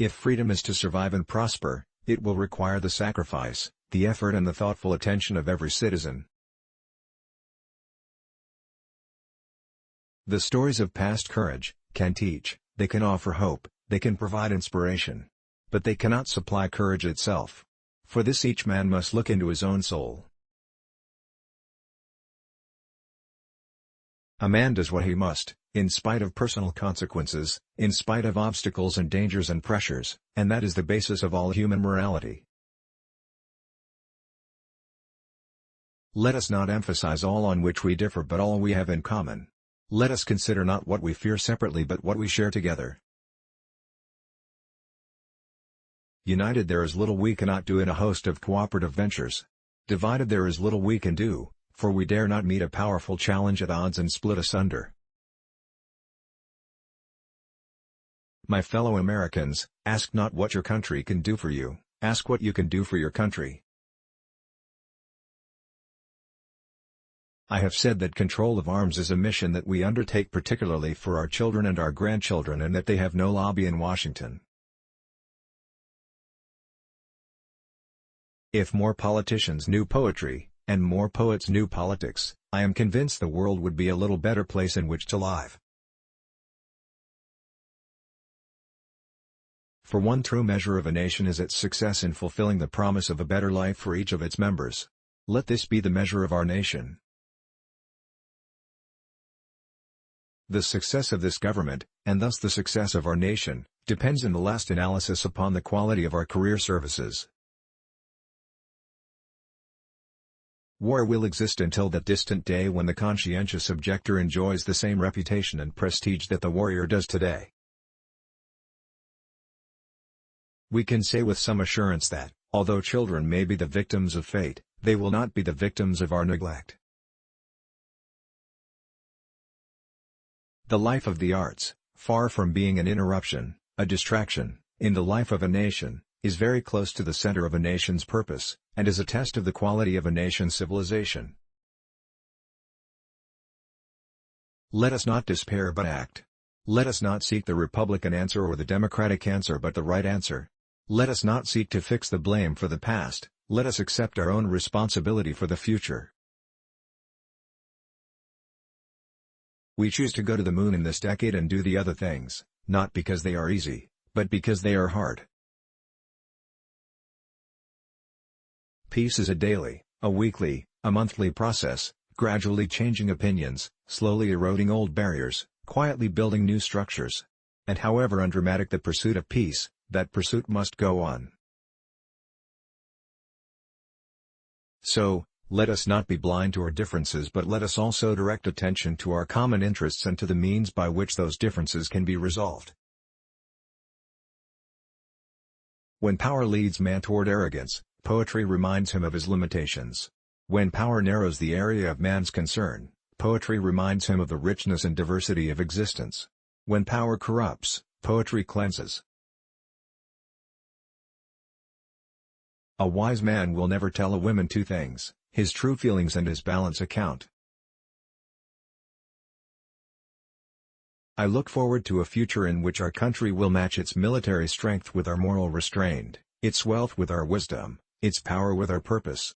If freedom is to survive and prosper, it will require the sacrifice, the effort and the thoughtful attention of every citizen. The stories of past courage can teach, they can offer hope, they can provide inspiration. But they cannot supply courage itself. For this each man must look into his own soul. A man does what he must, in spite of personal consequences, in spite of obstacles and dangers and pressures, and that is the basis of all human morality. Let us not emphasize all on which we differ but all we have in common. Let us consider not what we fear separately but what we share together. United there is little we cannot do in a host of cooperative ventures. Divided there is little we can do, for we dare not meet a powerful challenge at odds and split asunder. My fellow Americans, ask not what your country can do for you, ask what you can do for your country. I have said that control of arms is a mission that we undertake particularly for our children and our grandchildren and that they have no lobby in Washington. If more politicians knew poetry, and more poets knew politics, I am convinced the world would be a little better place in which to live. For one true measure of a nation is its success in fulfilling the promise of a better life for each of its members. Let this be the measure of our nation. The success of this government, and thus the success of our nation, depends in the last analysis upon the quality of our career services. War will exist until that distant day when the conscientious objector enjoys the same reputation and prestige that the warrior does today. We can say with some assurance that, although children may be the victims of fate, they will not be the victims of our neglect. The life of the arts, far from being an interruption, a distraction, in the life of a nation, is very close to the center of a nation's purpose, and is a test of the quality of a nation's civilization. Let us not despair but act. Let us not seek the Republican answer or the Democratic answer but the right answer. Let us not seek to fix the blame for the past, let us accept our own responsibility for the future. We choose to go to the moon in this decade and do the other things, not because they are easy, but because they are hard. Peace is a daily, a weekly, a monthly process, gradually changing opinions, slowly eroding old barriers, quietly building new structures. And however undramatic the pursuit of peace, that pursuit must go on. So, let us not be blind to our differences but let us also direct attention to our common interests and to the means by which those differences can be resolved. When power leads man toward arrogance, poetry reminds him of his limitations. When power narrows the area of man's concern, poetry reminds him of the richness and diversity of existence. When power corrupts, poetry cleanses. A wise man will never tell a woman two things, his true feelings and his balance account. I look forward to a future in which our country will match its military strength with our moral restraint, its wealth with our wisdom, its power with our purpose.